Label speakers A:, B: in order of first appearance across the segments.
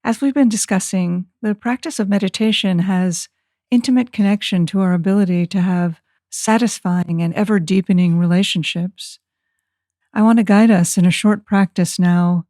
A: As we've been discussing, the practice of meditation has intimate connection to our ability to have satisfying and ever deepening relationships. I want to guide us in a short practice now.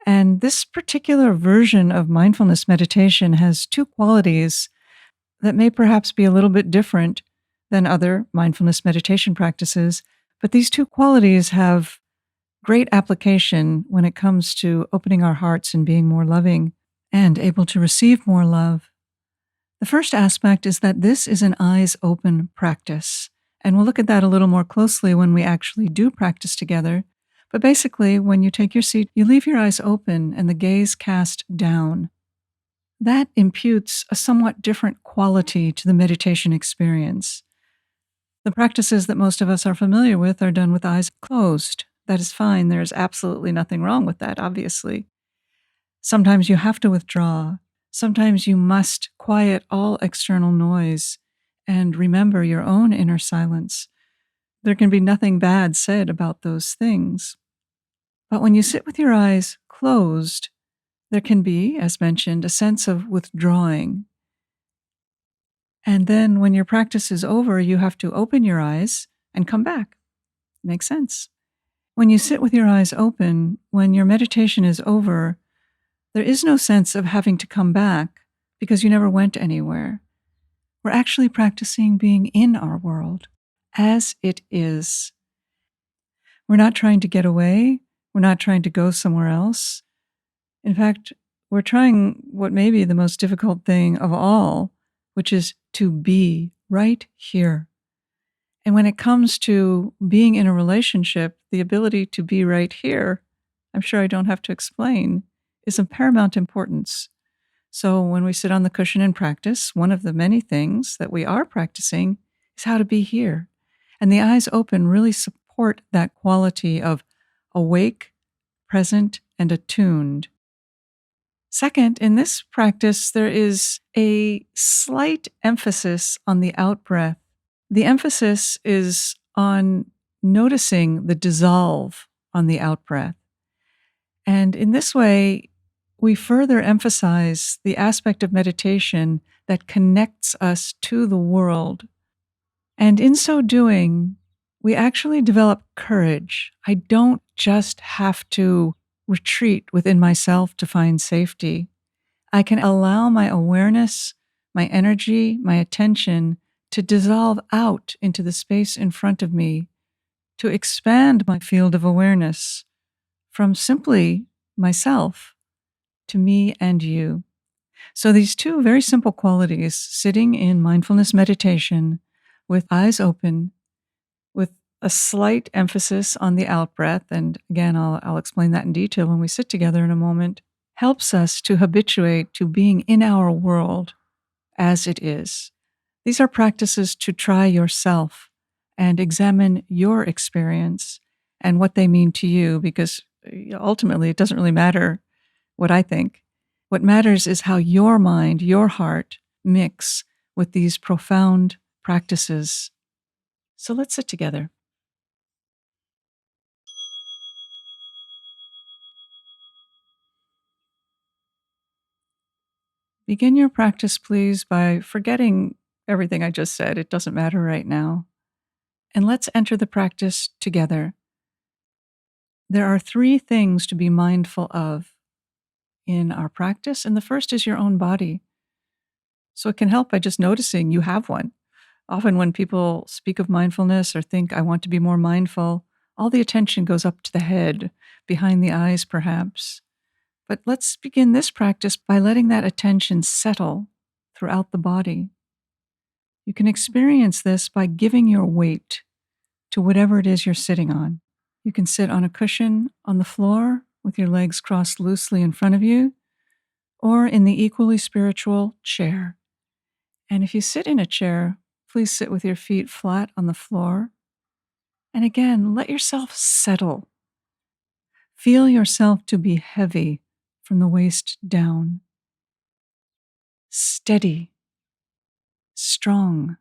A: And this particular version of mindfulness meditation has two qualities that may perhaps be a little bit different than other mindfulness meditation practices. But these two qualities have great application when it comes to opening our hearts and being more loving and able to receive more love. The first aspect is that this is an eyes open practice. And we'll look at that a little more closely when we actually do practice together. But basically, when you take your seat, you leave your eyes open and the gaze cast down. That imputes a somewhat different quality to the meditation experience. The practices that most of us are familiar with are done with eyes closed. That is fine. There's absolutely nothing wrong with that, obviously. Sometimes you have to withdraw. Sometimes you must quiet all external noise and remember your own inner silence. There can be nothing bad said about those things. But when you sit with your eyes closed, there can be, as mentioned, a sense of withdrawing. And then when your practice is over, you have to open your eyes and come back. Makes sense. When you sit with your eyes open, when your meditation is over, there is no sense of having to come back because you never went anywhere. We're actually practicing being in our world as it is. We're not trying to get away. We're not trying to go somewhere else. In fact, we're trying what may be the most difficult thing of all, which is to be right here. And when it comes to being in a relationship, the ability to be right here, I'm sure I don't have to explain, is of paramount importance. So when we sit on the cushion and practice, one of the many things that we are practicing is how to be here. And the eyes open really support that quality of awake, present, and attuned. Second, in this practice, there is a slight emphasis on the out-breath. The emphasis is on noticing the dissolve on the out-breath. And in this way, we further emphasize the aspect of meditation that connects us to the world. And in so doing, we actually develop courage. I don't just have to retreat within myself to find safety. I can allow my awareness, my energy, my attention to dissolve out into the space in front of me, to expand my field of awareness from simply myself to me and you. So these two very simple qualities, sitting in mindfulness meditation with eyes open, with a slight emphasis on the out-breath, and again, I'll explain that in detail when we sit together in a moment, helps us to habituate to being in our world as it is. These are practices to try yourself and examine your experience and what they mean to you, because ultimately it doesn't really matter what I think. What matters is how your mind, your heart mix with these profound practices. So let's sit together. Begin your practice, please, by forgetting everything I just said. It doesn't matter right now. And let's enter the practice together. There are three things to be mindful of in our practice, and the first is your own body. So it can help by just noticing you have one. Often when people speak of mindfulness or think, I want to be more mindful, all the attention goes up to the head, behind the eyes perhaps. But let's begin this practice by letting that attention settle throughout the body. You can experience this by giving your weight to whatever it is you're sitting on. You can sit on a cushion on the floor with your legs crossed loosely in front of you, or in the equally spiritual chair. And if you sit in a chair, please sit with your feet flat on the floor. And again, let yourself settle. Feel yourself to be heavy from the waist down. Steady. Strong.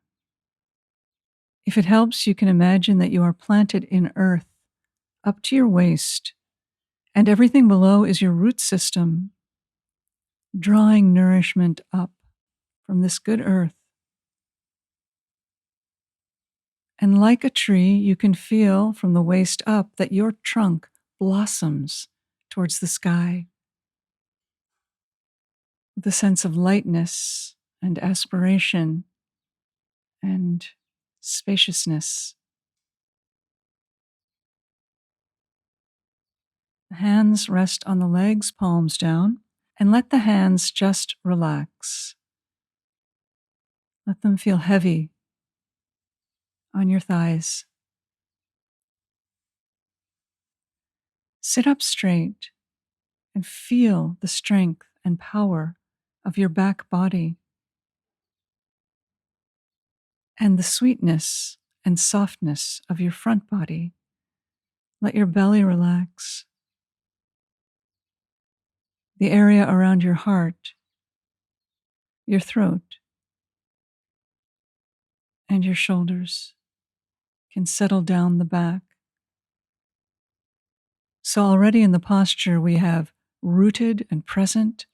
A: If it helps, you can imagine that you are planted in earth up to your waist, and everything below is your root system. drawing nourishment up from this good earth. And like a tree, you can feel from the waist up that your trunk blossoms towards the sky with a sense of lightness and aspiration and spaciousness. The hands rest on the legs, palms down, and let the hands just relax. Let them feel heavy on your thighs. Sit up straight and feel the strength and power of your back body and the sweetness and softness of your front body. Let your belly relax. The area around your heart, your throat, and your shoulders can settle down the back. So already in the posture, we have rooted and present,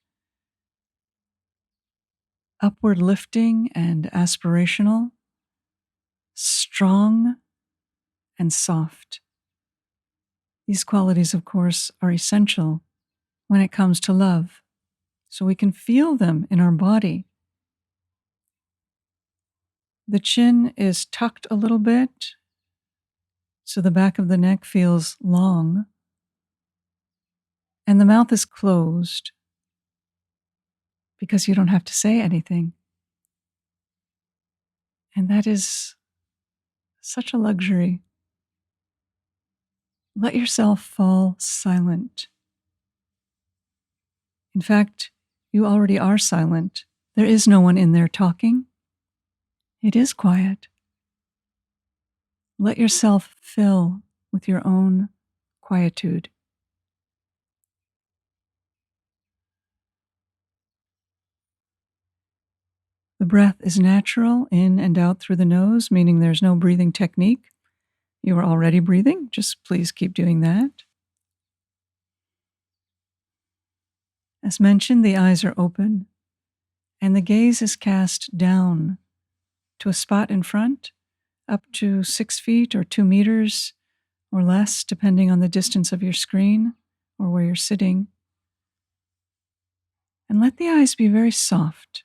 A: upward lifting and aspirational, strong and soft. These qualities, of course, are essential when it comes to love, so we can feel them in our body. The chin is tucked a little bit, so the back of the neck feels long, and the mouth is closed because you don't have to say anything. And that is such a luxury. Let yourself fall silent. In fact, you already are silent. There is no one in there talking. It is quiet. Let yourself fill with your own quietude. The breath is natural, in and out through the nose, meaning there's no breathing technique. You are already breathing. Just please keep doing that. As mentioned, the eyes are open, and the gaze is cast down to a spot in front, up to 6 feet or 2 meters or less, depending on the distance of your screen or where you're sitting. And let the eyes be very soft.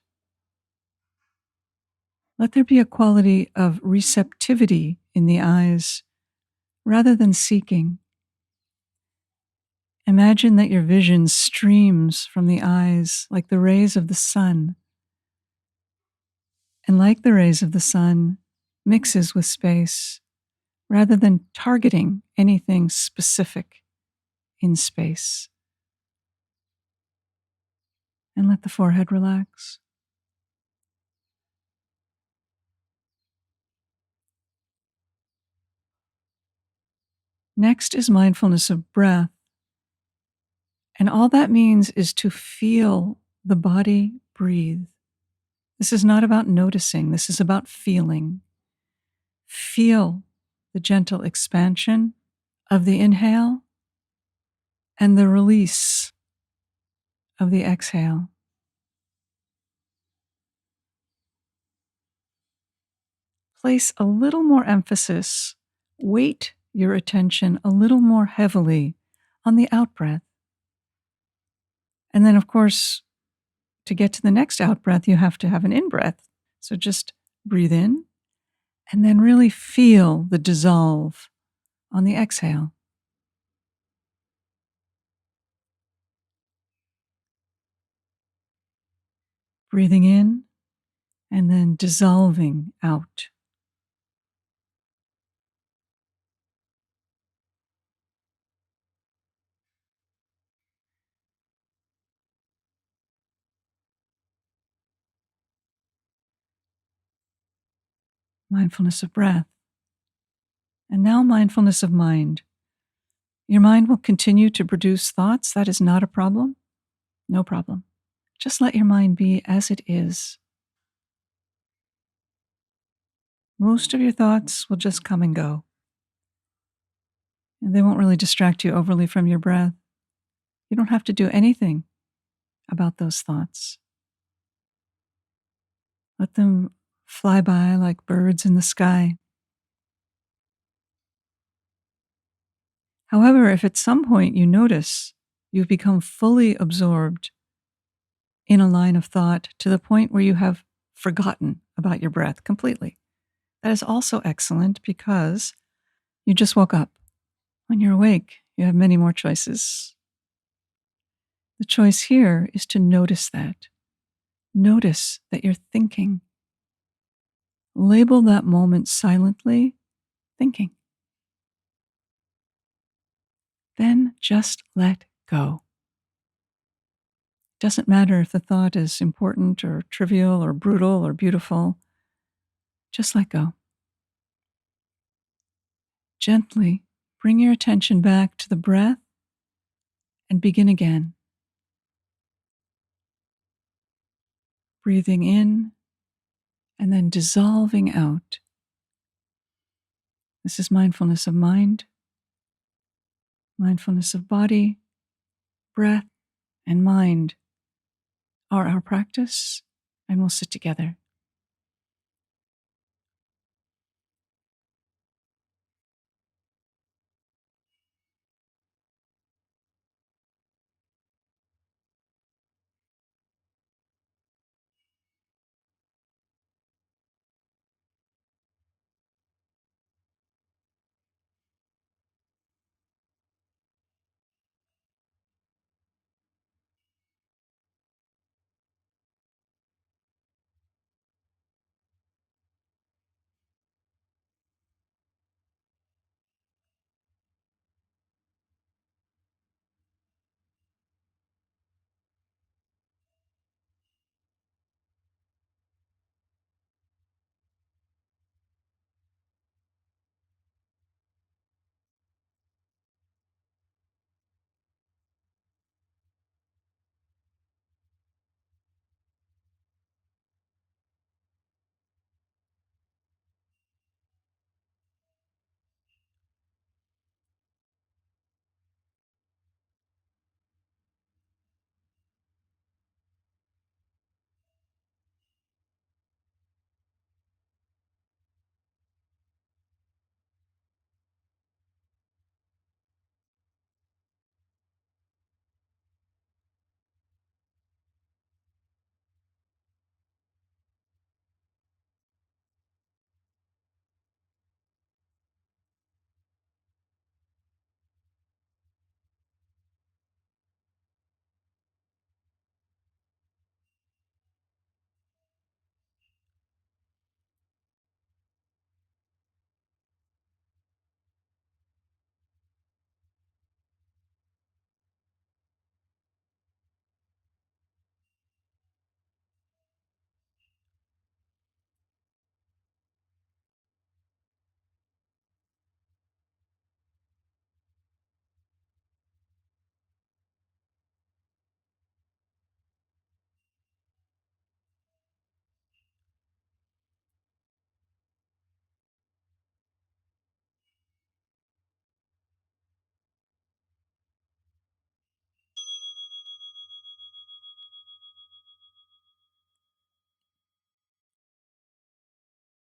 A: Let there be a quality of receptivity in the eyes rather than seeking. Imagine that your vision streams from the eyes like the rays of the sun, and like the rays of the sun, mixes with space rather than targeting anything specific in space. And let the forehead relax. Next is mindfulness of breath. And all that means is to feel the body breathe. This is not about noticing, this is about feeling. Feel the gentle expansion of the inhale and the release of the exhale. Place a little more emphasis, weight your attention a little more heavily on the out-breath. And then, of course, to get to the next out-breath, you have to have an in-breath. So just breathe in and then really feel the dissolve on the exhale. Breathing in and then dissolving out. Mindfulness of breath. And now mindfulness of mind. Your mind will continue to produce thoughts. That is not a problem. No problem. Just let your mind be as it is. Most of your thoughts will just come and go. And they won't really distract you overly from your breath. You don't have to do anything about those thoughts. Let them fly by like birds in the sky. However, if at some point you notice you've become fully absorbed in a line of thought to the point where you have forgotten about your breath completely, that is also excellent because you just woke up. When you're awake, you have many more choices. The choice here is to notice that. Notice that you're thinking. Label that moment silently, thinking. Then just let go. Doesn't matter if the thought is important or trivial or brutal or beautiful. Just let go. Gently bring your attention back to the breath and begin again. Breathing in and then dissolving out. This is mindfulness of mind, mindfulness of body, breath, and mind are our practice, and we'll sit together.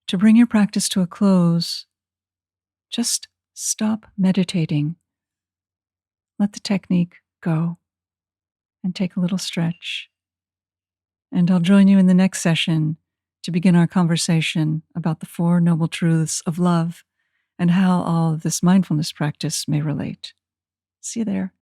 A: To bring your practice to a close, just stop meditating. Let the technique go and take a little stretch. And I'll join you in the next session to begin our conversation about the Four Noble Truths of love and how all of this mindfulness practice may relate. See you there.